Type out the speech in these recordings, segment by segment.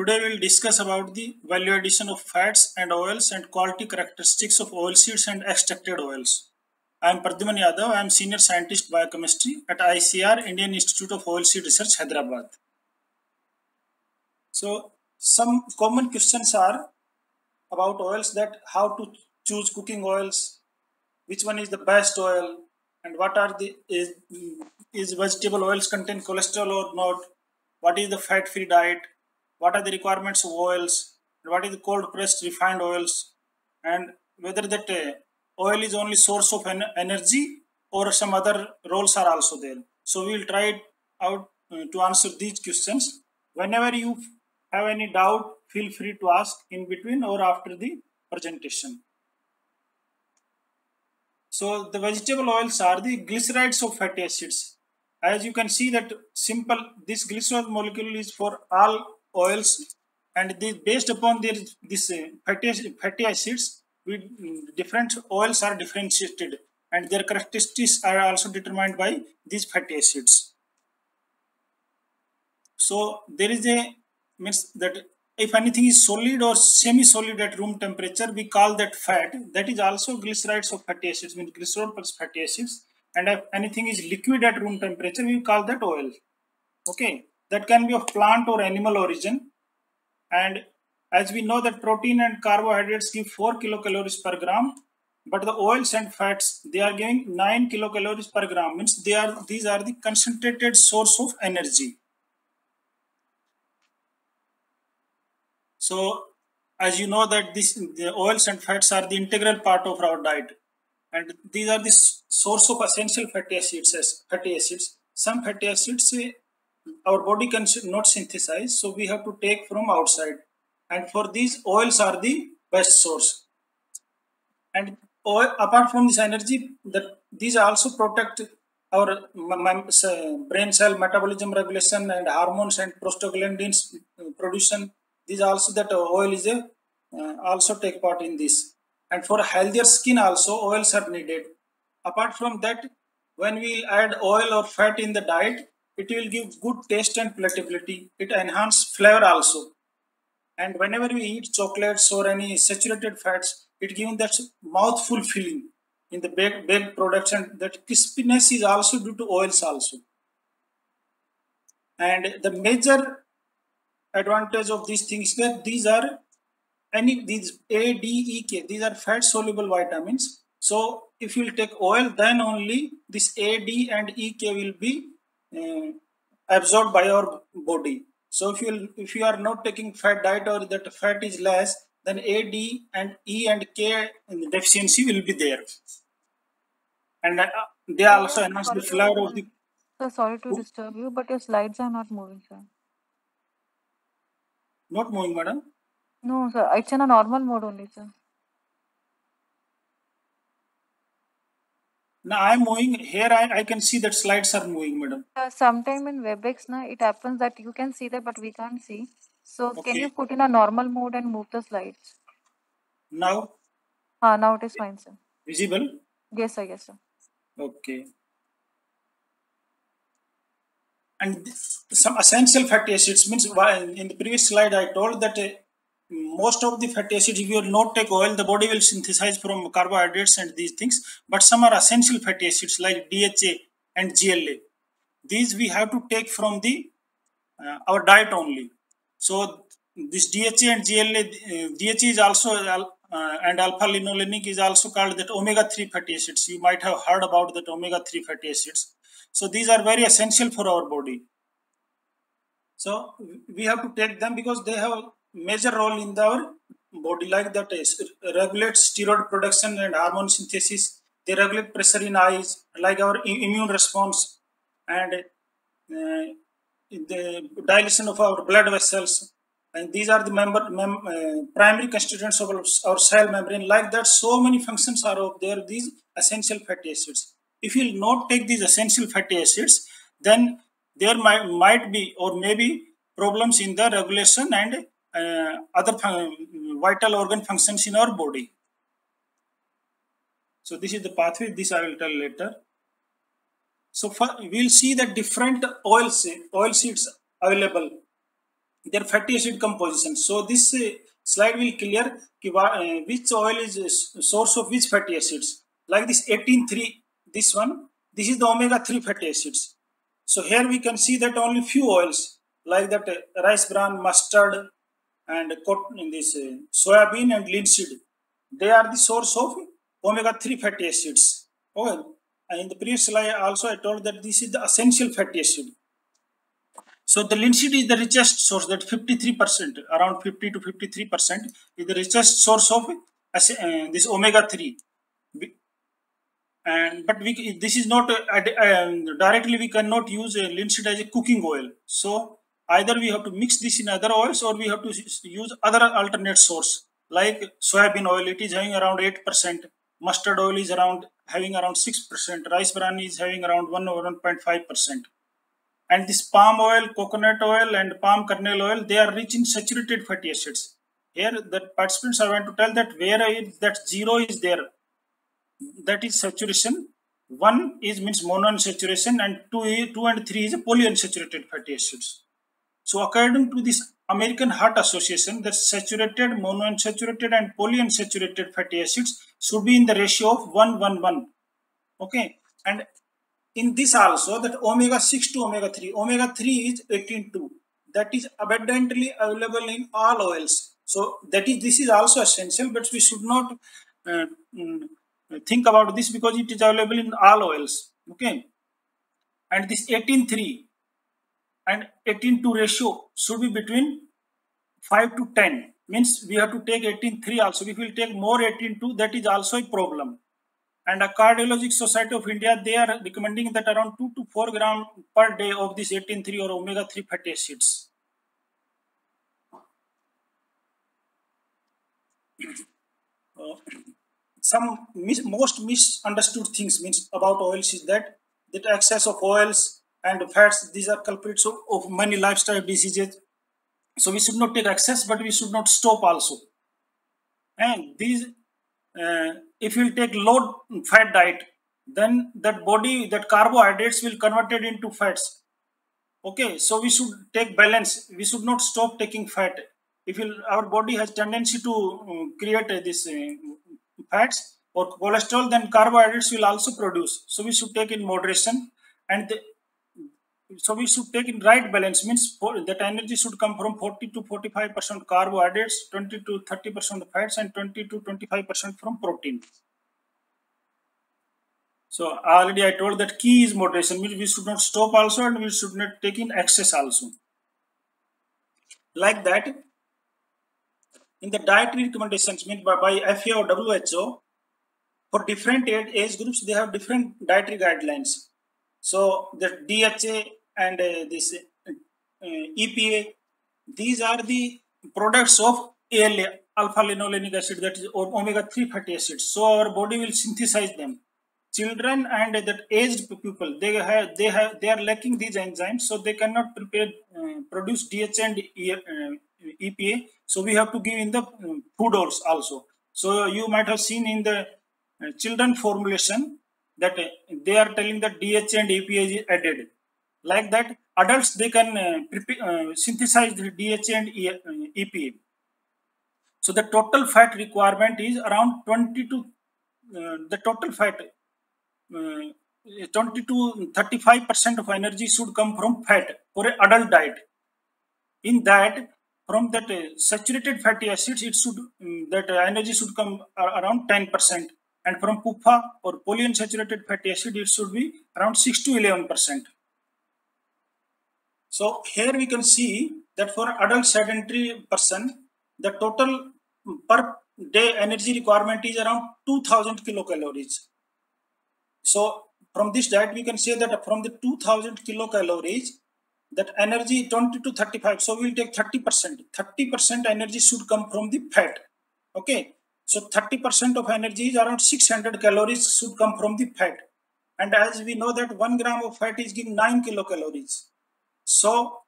Today we will discuss about the value addition of fats and oils and quality characteristics of oilseeds and extracted oils. I am Pradyuman Yadav. I am Senior Scientist Biochemistry at ICR, Indian Institute of Oilseed Research, Hyderabad. So some common questions are about oils, that how to choose cooking oils, which one is the best oil, and what are the is vegetable oils contain cholesterol or not, what is the fat free diet, what are the requirements of oils, what is the cold pressed refined oils, and whether that oil is only source of energy or some other roles are also there. So we will try it out to answer these questions. Whenever you have any doubt, feel free to ask in between or after the presentation. So the vegetable oils are the glycerides of fatty acids. As you can see that simple, this glycerol molecule is for all oils, and based upon this fatty acids, different oils are differentiated, and their characteristics are also determined by these fatty acids. So there is a means that if anything is solid or semi-solid at room temperature, we call that fat. That is also glycerides of fatty acids, means glycerol plus fatty acids. And if anything is liquid at room temperature, we call that oil. Okay, that can be of plant or animal origin. And as we know that protein and carbohydrates give 4 kilocalories per gram, but the oils and fats, they are giving 9 kilocalories per gram. Means these are the concentrated source of energy. So, as you know that the oils and fats are the integral part of our diet, and these are the source of essential fatty acids. Some fatty acids our body can not synthesize, so we have to take from outside. And for these, oils are the best source. And apart from this energy, these also protect our brain cell metabolism regulation and hormones and prostaglandins production. These also that oil is also take part in this. And for healthier skin also, oils are needed. Apart from that, when we add oil or fat in the diet, it will give good taste and palatability. It enhance flavor also. And whenever we eat chocolates or any saturated fats, it gives that mouthful feeling in the baked products, and that crispiness is also due to oils also. And the major advantage of these things is that these A, D, E, K, these are fat soluble vitamins. So if you will take oil, then only this A, D, and E, K will be absorbed by our body. So if you are not taking fat diet or that fat is less, then A, D, and E and K deficiency will be there. And they also enhance the flavor of the. Sir, sorry to disturb you, but your slides are not moving, sir. Not moving, madam? No, sir. It's in a normal mode only, sir. Now I am moving here. I can see that slides are moving, madam. Sometime in WebEx, it happens that you can see that, but we can't see. So Okay. can you put in a normal mode and move the slides? Now? Now it is fine, sir. Visible? Yes, sir. Yes, sir. Okay. And some essential fatty acids means, in the previous slide I told that most of the fatty acids, if you will not take oil, the body will synthesize from carbohydrates and these things. But some are essential fatty acids like DHA and GLA. These we have to take from the our diet only. So this DHA and GLA, DHA is also and alpha linolenic is also called that omega-3 fatty acids. You might have heard about that omega-3 fatty acids. So these are very essential for our body. So we have to take them because they have major role in our body, like that regulate steroid production and hormone synthesis. They regulate pressure in eyes, like our immune response, and the dilation of our blood vessels. And these are the primary constituents of our cell membrane. Like that, so many functions are of there, these essential fatty acids. If you will not take these essential fatty acids, then there might be or maybe problems in the regulation and other vital organ functions in our body. So this is the pathway. This I will tell later. So we'll see the different oil seeds available. their fatty acid composition. So this slide will clear which oil is source of which fatty acids. Like this 18(3), this one, this is the omega-3 fatty acids. So here we can see that only few oils like that rice bran, mustard, and in this soybean and linseed, they are the source of omega-3 fatty acids. Oh, and in the previous slide also I told that this is the essential fatty acid. So the linseed is the richest source, that 53%, around 50 to 53% is the richest source of this omega-3. And but this is not directly we cannot use linseed as a cooking oil. So either we have to mix this in other oils, or we have to use other alternate source like soybean oil. It is having around 8%. Mustard oil is around having around 6%. Rice bran is having around 1.5%. And this palm oil, coconut oil, and palm kernel oil, they are rich in saturated fatty acids. Here, the participants are going to tell that where that 0 is there, that is saturation. 1 is means monounsaturation, and 2 and 3 is a polyunsaturated fatty acids. So according to this American Heart Association, the saturated, monounsaturated, and polyunsaturated fatty acids should be in the ratio of 1:1:1. Okay, and in this also, that omega-6 to omega-3 is 18:2. That is abundantly available in all oils. So this is also essential, but we should not uh, mm, think about this because it is available in all oils. Okay, and this 18:3 and 18:2 ratio should be between 5 to 10. Means we have to take 18:3 also. If we take more 18:2, that is also a problem. And a Cardiologic Society of India, they are recommending that around 2 to 4 gram per day of this 18:3 or omega-3 fatty acids. Some most misunderstood things means about oils is that excess of oils and fats, these are culprits of many lifestyle diseases. So we should not take excess, but we should not stop also. And these, if you take low fat diet, then that carbohydrates will convert it into fats. Okay, so we should take balance. We should not stop taking fat. If our body has tendency to create this fats or cholesterol, then carbohydrates will also produce. So we should take in moderation, and so we should take in right balance. Means that energy should come from 40 to 45% carbohydrates, 20 to 30% fats, and 20 to 25% from protein. So already I told that key is moderation, means we should not stop also, and we should not take in excess also. Like that, in the dietary recommendations made by FAO or WHO, for different age groups, they have different dietary guidelines. So the DHA and this EPA, these are the products of ALA, alpha linolenic acid, that is omega-3 fatty acids. So our body will synthesize them. Children and that aged people, they are lacking these enzymes, so they cannot produce DHA and EPA. So we have to give in the food also. So you might have seen in the children formulation that they are telling that DHA and EPA is added. Like that, adults, they can synthesize the DHA and EPA. So the total fat requirement is around 20 to the total fat 20 to 35% of energy should come from fat for an adult diet. In that, from that saturated fatty acids, it should that energy should come around 10%, and from PUFA or polyunsaturated fatty acid, it should be around 6 to 11%. So here we can see that for adult sedentary person, the total per day energy requirement is around 2000 kilocalories. So from this diet, we can say that from the 2000 kilocalories, that energy 20 to 35. So we'll take 30%. 30% energy should come from the fat. Okay. So 30% of energy is around 600 calories should come from the fat. And as we know that 1 gram of fat is giving 9 kilocalories. So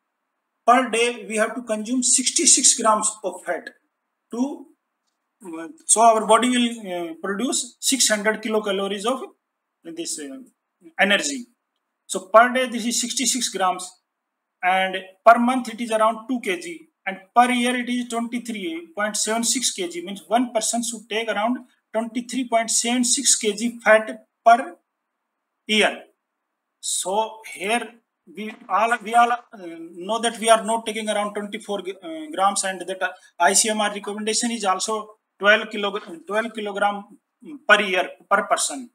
per day we have to consume 66 grams of fat to so our body will produce 600 kilocalories of this energy. So per day this is 66 grams. and per month it is around 2 kg, and per year it is 23.76 kg, means one person should take around 23.76 kg fat per year. So here we all know that we are not taking around 24 grams, and that ICMR recommendation is also 12 kilogram per year per person.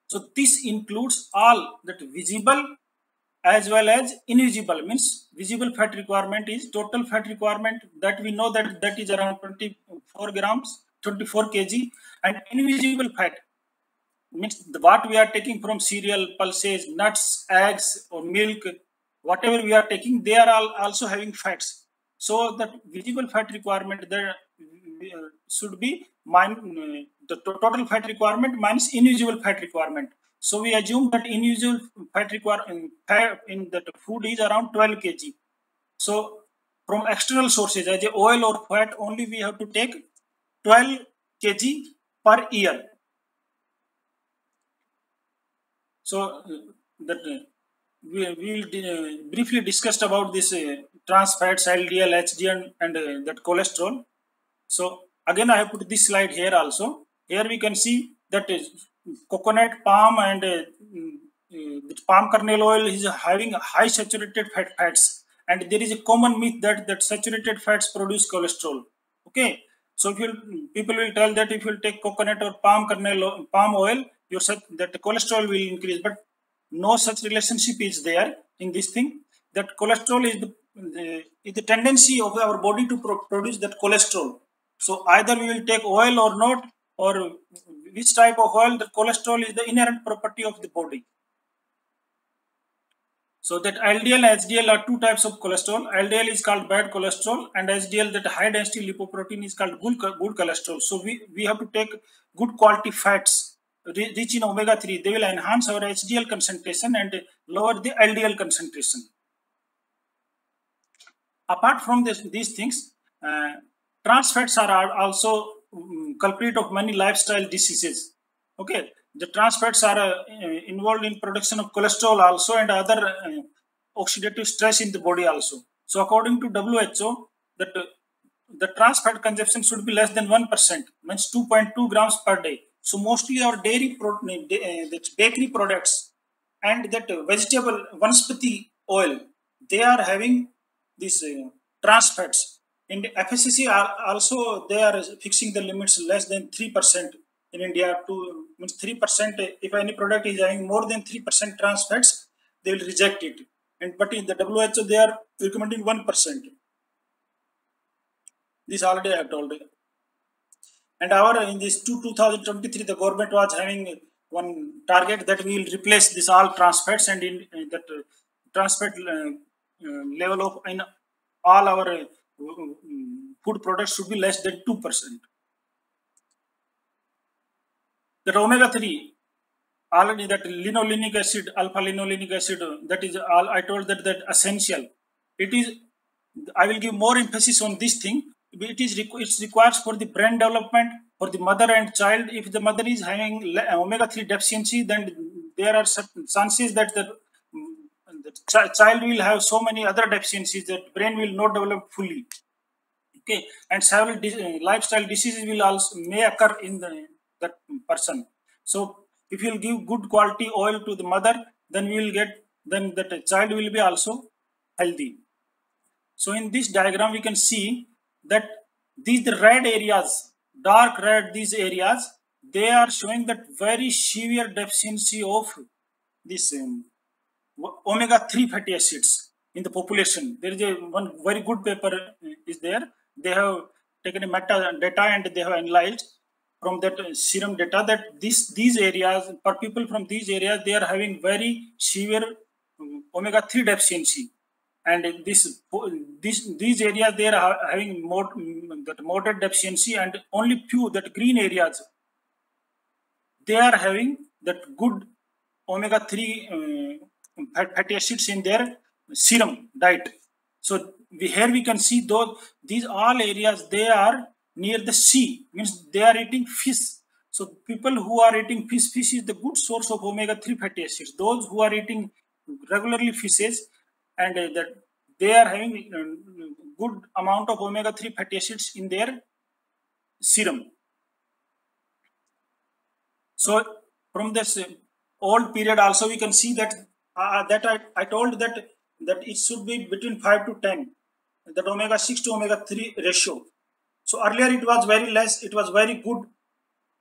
So this includes all that visible as well as invisible. Means visible fat requirement is total fat requirement that we know that is around 24 grams, 24 kg, and invisible fat means what we are taking from cereal, pulses, nuts, eggs, or milk, whatever we are taking, they are all also having fats. So that visible fat requirement there should be the total fat requirement minus invisible fat requirement. So we assume that invisible fat requirement in that food is around 12 kg. So from external sources, as a oil or fat, only we have to take 12 kg per year. So that we will briefly discussed about this trans fats, LDL, HDL, and that cholesterol. So again, I have put this slide here also. Here we can see that coconut, palm, and palm kernel oil is having high saturated fats, and there is a common myth that saturated fats produce cholesterol. Okay, so if you people will tell that if you take coconut or palm oil, that the cholesterol will increase, but no such relationship is there in this thing. That cholesterol is the tendency of our body to produce that cholesterol. So either we will take oil or not, or which type of oil, the cholesterol is the inherent property of the body. So that LDL and HDL are two types of cholesterol. LDL is called bad cholesterol, and HDL, that high density lipoprotein, is called good cholesterol. So we have to take good quality fats rich in omega-3. They will enhance our HDL concentration and lower the LDL concentration. Apart from these things, trans fats are also culprit of many lifestyle diseases. Okay, the trans fats are involved in production of cholesterol also, and other oxidative stress in the body also. So according to WHO, that the trans fat consumption should be less than 1%, means 2.2 grams per day. So mostly our dairy that bakery products and that vegetable vanaspati oil, they are having these trans fats. In FSCC also they are fixing the limits less than 3% in India. To means 3%. If any product is having more than 3% trans fats, they will reject it. And but in the WHO they are recommending 1%. This already I have told you. And our in this 2023, the government was having one target that we will replace this all trans fats, and in that trans fat level of in all our food products should be less than 2%. That omega-3, already that linolenic acid, alpha linolenic acid, that is all I told that essential. It is, I will give more emphasis on this thing. It's required for the brain development for the mother and child. If the mother is having omega-3 deficiency, then there are certain chances that the child will have so many other deficiencies that brain will not develop fully. Okay, and several lifestyle diseases will also may occur in that person. So if you will give good quality oil to the mother, then we will get, then that child will be also healthy. So in this diagram we can see that these the red areas, dark red, these areas, they are showing that very severe deficiency of this omega-3 fatty acids in the population. There is one very good paper is there. They have taken a meta data and they have analyzed from that serum data that these areas, for people from these areas, they are having very severe omega-3 deficiency. And these areas, they are having that moderate deficiency, and only few, that green areas, they are having that good omega-3 fatty acids in their serum diet. So here we can see these all areas, they are near the sea, means they are eating fish. So people who are eating fish is the good source of omega-3 fatty acids. Those who are eating regularly fishes, and that they are having good amount of omega-3 fatty acids in their serum. So from this old period also we can see that I told that it should be between 5 to 10, that omega-6 to omega-3 ratio. So earlier it was very less, it was very good.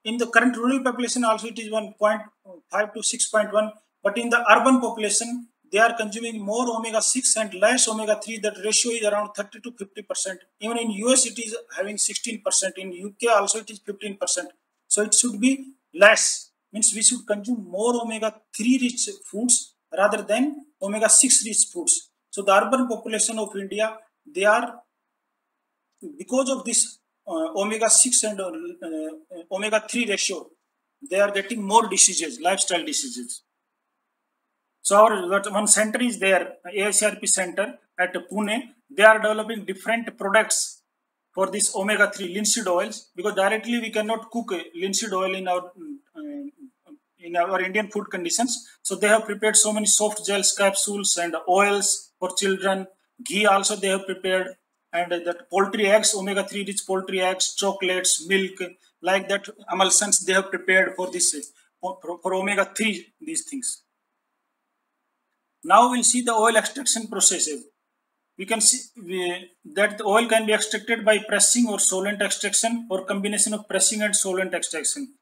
In the current rural population also it is 1.5 to 6.1, but in the urban population they are consuming more omega-6 and less omega-3. That ratio is around 30 to 50%. Even in US it is having 16%. In UK also it is 15%. So it should be less. Means we should consume more omega-3 rich foods rather than omega-6 rich foods. So the urban population of India, they are, because of this omega-6 and omega-3 ratio, they are getting more diseases, lifestyle diseases. So our one center is there, ASRP center at Pune. They are developing different products for this omega-3 linseed oils, because directly we cannot cook linseed oil in our Indian food conditions. So they have prepared so many soft gels, capsules, and oils for children. Ghee also they have prepared, and that poultry eggs, omega-3 rich poultry eggs, chocolates, milk, like that emulsions they have prepared for this for omega-3, these things. Now we'll see the oil extraction processes. We can see that the oil can be extracted by pressing or solvent extraction, or combination of pressing and solvent extraction.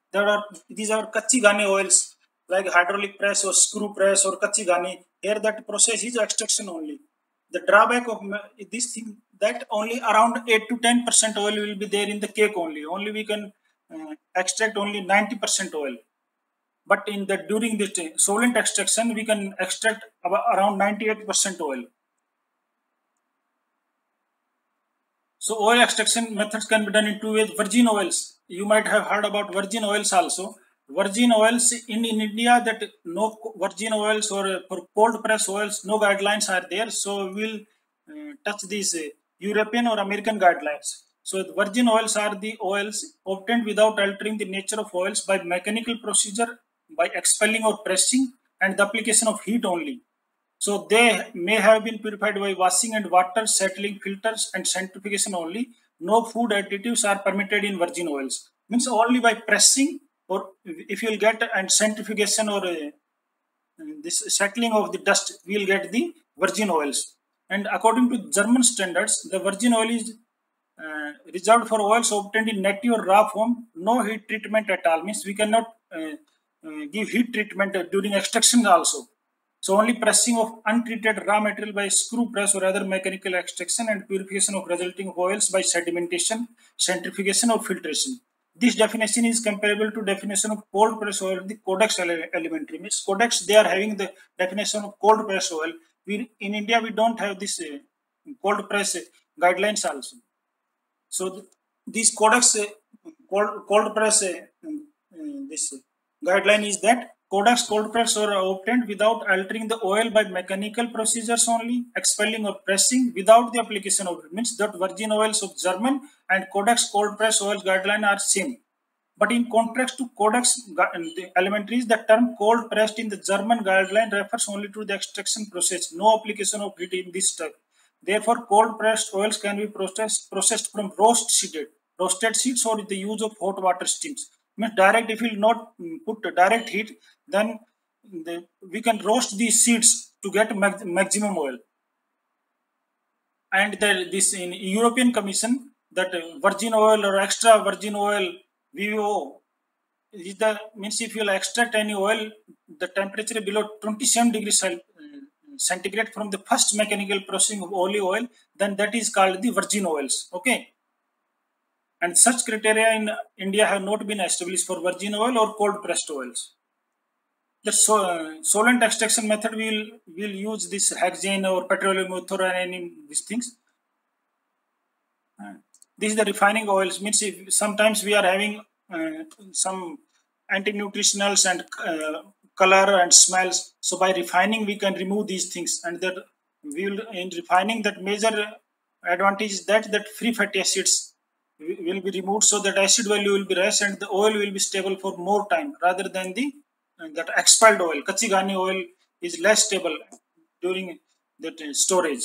These are kachi gane oils, like hydraulic press or screw press or kachi gane. Here that process is extraction only. The drawback of this thing, that only around 8 to 10% oil will be there in the cake only. Only we can extract only 90% oil. But in the during the solvent extraction, we can extract around 98% oil. So oil extraction methods can be done in two ways. Virgin oils, you might have heard about virgin oils also. Virgin oils in India, that no virgin oils or for cold press oils, no guidelines are there. So we'll touch these European or American guidelines. So the virgin oils are the oils obtained without altering the nature of oils by mechanical procedure, by expelling or pressing, and the application of heat only. So they may have been purified by washing and water, settling filters, and centrifugation only. No food additives are permitted in virgin oils. Means only by pressing, or if you'll get and centrifugation or this settling of the dust, we'll get the virgin oils. And according to German standards, the virgin oil is reserved for oils obtained in native or raw form. No heat treatment at all. Means we cannot give heat treatment during extraction also. So only pressing of untreated raw material by screw press or other mechanical extraction, and purification of resulting oils by sedimentation, centrifugation, or filtration. This definition is comparable to definition of cold press oil, the Codex Alimentary. Means Codex, they are having the definition of cold press oil. In India, we don't have this cold press guidelines also. So this Codex cold press this guideline is that Codex cold press are obtained without altering the oil by mechanical procedures only, expelling or pressing without the application of it. Means that virgin oils of German and Codex cold press oil guideline are same. But in contrast to Codex Elementaries, the term cold pressed in the German guideline refers only to the extraction process, no application of heat in this type. Therefore, cold pressed oils can be processed from roasted seeds, or the use of hot water steams. Means direct, if you will not put direct heat, then we can roast these seeds to get maximum oil. And this in European Commission, that virgin oil or extra virgin oil VVO is the, means if you will extract any oil, the temperature below 27 degrees centigrade from the first mechanical processing of olive oil, then that is called the virgin oils. Okay. And such criteria in India have not been established for virgin oil or cold pressed oils. The solvent extraction method, will use this hexane or petroleum ether or any these things. This is the refining oils. Means if sometimes we are having some anti-nutritionals and color and smells. So by refining, we can remove these things, and that we will, in refining, that major advantage is that free fatty acids will be removed, so that acid value will be less and the oil will be stable for more time, rather than the that expelled oil. Kachigani oil is less stable during that storage.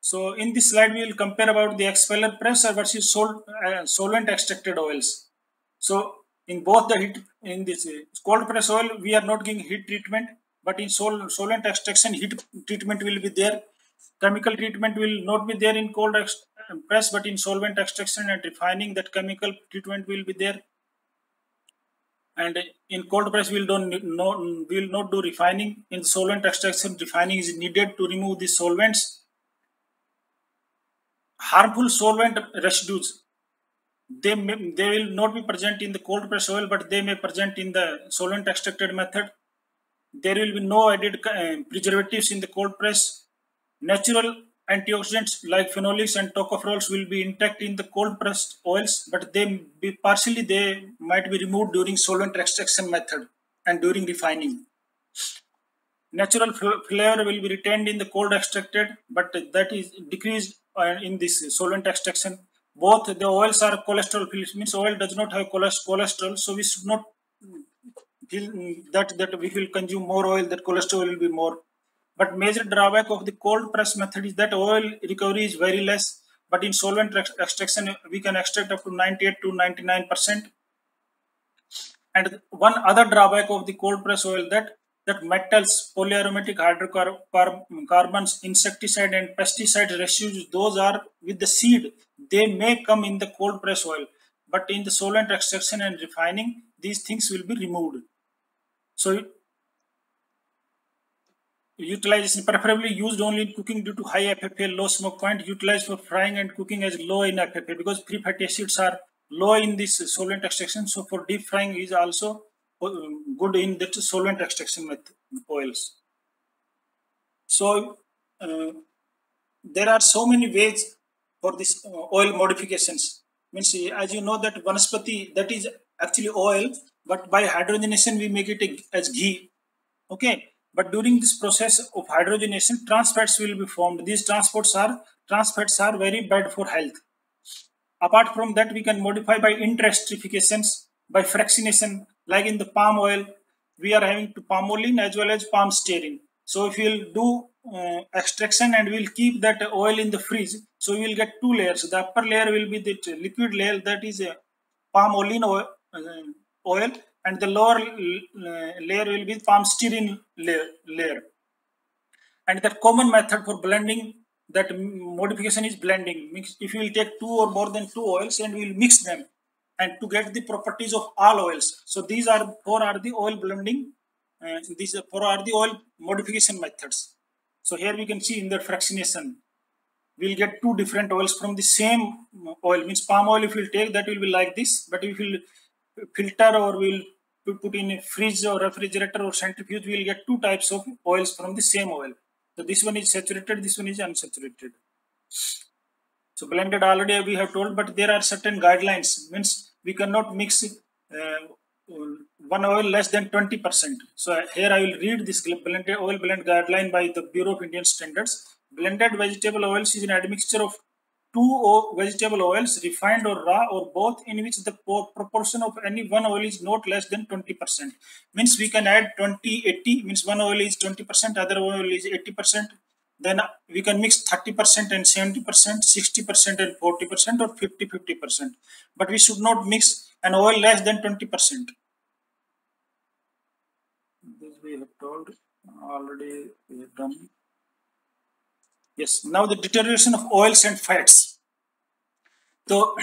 So in this slide, we will compare about the expeller press versus solvent extracted oils. So in both the heat, in this cold press oil, we are not giving heat treatment, but in solvent extraction, heat treatment will be there. Chemical treatment will not be there in press, but in solvent extraction and refining, that chemical treatment will be there. And in cold press, we will not do refining. In solvent extraction, refining is needed to remove the solvents. Harmful solvent residues, they will not be present in the cold press oil, but they may present in the solvent extracted method. There will be no added preservatives in the cold press. Natural antioxidants like phenolics and tocopherols will be intact in the cold pressed oils, but they might be removed during solvent extraction method and during refining. Natural flavor will be retained in the cold extracted, but that is decreased in this solvent extraction. Both the oils are cholesterol free, means oil does not have cholesterol, so we should not feel that we will consume more oil, that cholesterol will be more. But major drawback of the cold press method is that oil recovery is very less. But in solvent extraction, we can extract up to 98 to 99%. And one other drawback of the cold press oil that metals, polyaromatic hydrocarbons, insecticide and pesticide residues, those are with the seed. They may come in the cold press oil, but in the solvent extraction and refining, these things will be removed. So utilization preferably used only in cooking due to high FFA, low smoke point, utilized for frying and cooking as low in FFA, because free fatty acids are low in this solvent extraction. So for deep frying is also good in that solvent extraction method oils. So there are so many ways for this oil modifications. Means as you know that vanaspati, that is actually oil, but by hydrogenation we make it as ghee. Okay, but during this process of hydrogenation, trans fats will be formed. These trans fats are very bad for health. Apart from that, we can modify by interestrifications, by fractionation, like in the palm oil, we are having to palmolene as well as palm stearin. So if we'll do extraction and we'll keep that oil in the fridge, so we will get two layers. The upper layer will be the liquid layer, that is palmolene oil, and the lower layer will be palm stearin layer. And the common method for blending, that modification is blending. If you will take two or more than two oils and we will mix them and to get the properties of all oils. So these are four are the oil blending, these four are the oil modification methods. So here we can see in the fractionation, we'll get two different oils from the same oil. Means palm oil, if we'll take, that will be like this, but if we'll filter or we'll put in a fridge or refrigerator or centrifuge, we'll get two types of oils from the same oil. So this one is saturated, this one is unsaturated. So blended already we have told, but there are certain guidelines. Means we cannot mix one oil less than 20%. So here I will read this blended oil blend guideline by the Bureau of Indian Standards. Blended vegetable oils is an admixture of two vegetable oils, refined or raw or both, in which the proportion of any one oil is not less than 20%. Means we can add 20-80, means one oil is 20%, other oil is 80%. Then we can mix 30% and 70%, 60% and 40%, or 50-50%. But we should not mix an oil less than 20%. This we have told already, we have done. Yes, now the deterioration of oils and fats. So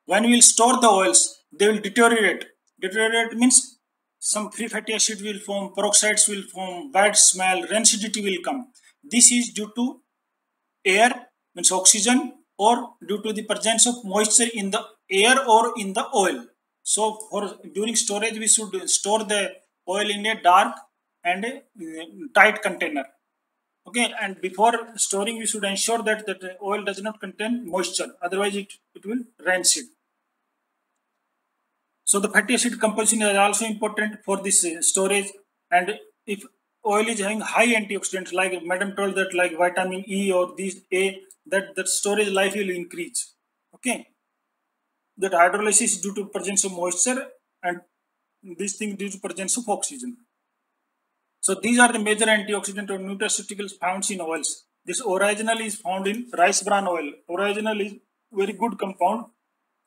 when we will store the oils, they will deteriorate. Deteriorate means some free fatty acid will form, peroxides will form, bad smell, rancidity will come. This is due to air, means oxygen, or due to the presence of moisture in the air or in the oil. So for during storage, we should store the oil in a dark and tight container. Okay, and before storing, we should ensure that the oil does not contain moisture, otherwise it will rancid. So the fatty acid composition is also important for this storage. And if oil is having high antioxidants, like madam told that, like vitamin E or these A, that storage life will increase. Okay, that hydrolysis is due to presence of moisture, and this thing due to presence of oxygen. So these are the major antioxidant or nutraceuticals found in oils. This original is found in rice bran oil. Original is very good compound,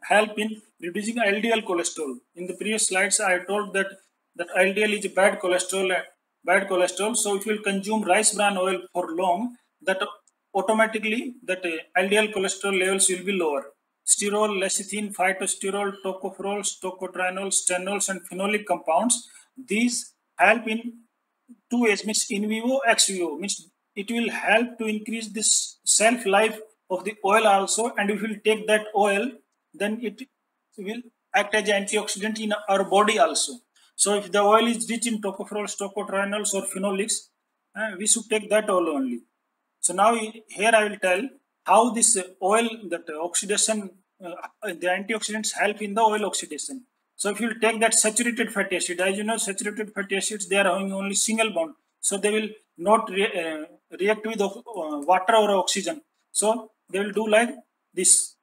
help in reducing LDL cholesterol. In the previous slides, I told that LDL is bad cholesterol. Bad cholesterol. So if you consume rice bran oil for long, that automatically that LDL cholesterol levels will be lower. Sterol, lecithin, phytosterol, tocopherols, tocotrienols, stenols, and phenolic compounds. These help in two ways, means in vivo, ex vivo, means it will help to increase this shelf life of the oil also, and if you take that oil, then it will act as antioxidant in our body also. So if the oil is rich in tocopherols, tocotrienols, or phenolics, we should take that oil only. So now here I will tell how this oil, that oxidation, the antioxidants help in the oil oxidation. So if you take that saturated fatty acid, as you know, saturated fatty acids, they are having only single bond. So they will not react with water or oxygen. So they will do like this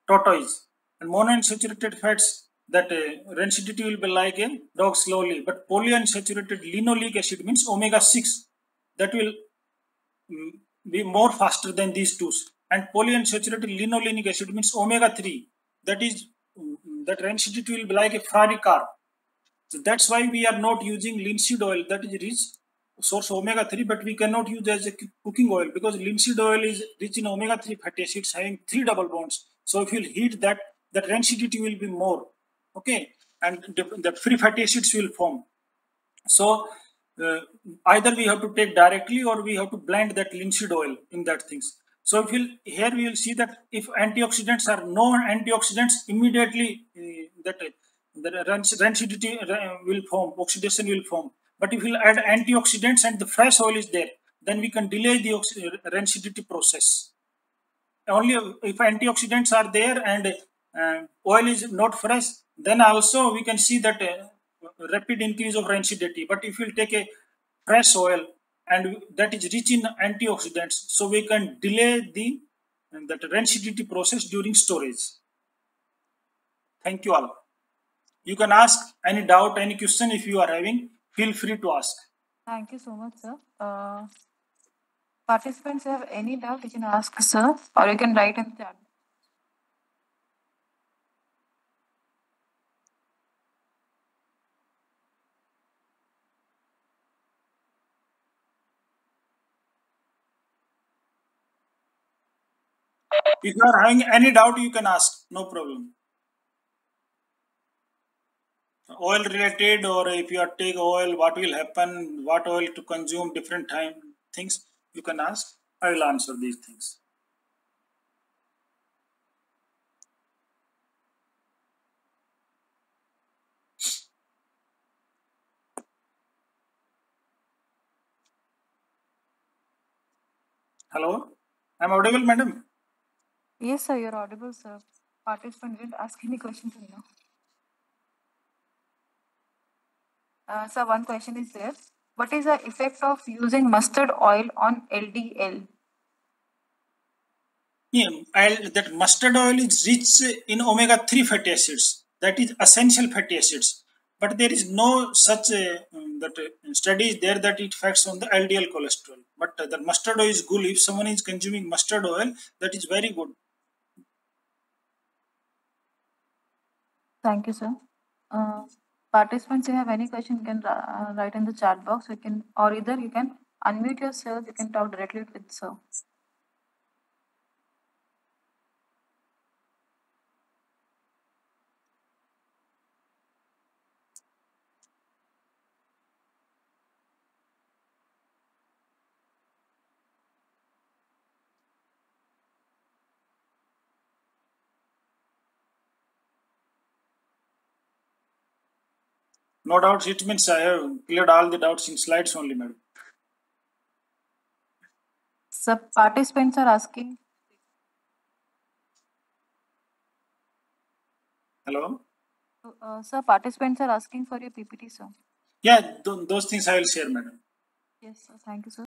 tortoise. And monounsaturated fats, that rancidity will be like a dog slowly. But polyunsaturated linoleic acid means omega 6, that will be more faster than these two. And polyunsaturated linolenic acid means omega 3, that is that rancidity will be like a Ferrari car. So that's why we are not using linseed oil, that is rich source omega 3, but we cannot use as a cooking oil because linseed oil is rich in omega 3 fatty acids having 3 double bonds. So if you heat that, that rancidity will be more. Okay, and the free fatty acids will form. So either we have to take directly or we have to blend that linseed oil in that things. So if we'll, here we will see that if antioxidants are no antioxidants, immediately the rancidity will form, oxidation will form. But if we'll add antioxidants and the fresh oil is there, then we can delay the rancidity process. Only if antioxidants are there and oil is not fresh, then also we can see that rapid increase of rancidity. But if you take a fresh oil and that is rich in antioxidants, so we can delay the that rancidity process during storage. Thank you all. You can ask any doubt, any question if you are having, feel free to ask. Thank you so much, sir. Participants have any doubt, you can ask, sir, or you can write in the chat. If you are having any doubt, you can ask, no problem. Oil related, or if you are take oil, what will happen, what oil to consume, different time things, you can ask. I will answer these things. Hello, I'm audible, madam? Yes, sir, you're audible, sir. Participant didn't ask any questions till now. Sir, one question is there. What is the effect of using mustard oil on LDL? Yeah, that mustard oil is rich in omega 3 fatty acids, that is essential fatty acids. But there is no such study is there that it affects on the LDL cholesterol. But the mustard oil is good. If someone is consuming mustard oil, that is very good. Thank you, sir. Participants, if you have any question, you can write in the chat box. You can, or either you can unmute yourself. You can talk directly with sir. No doubts. It means I have cleared all the doubts in slides only, madam. So participants are asking. Hello. Sir, participants are asking for your PPT, sir. Yeah, those things I will share, madam. Yes, sir. Thank you, sir.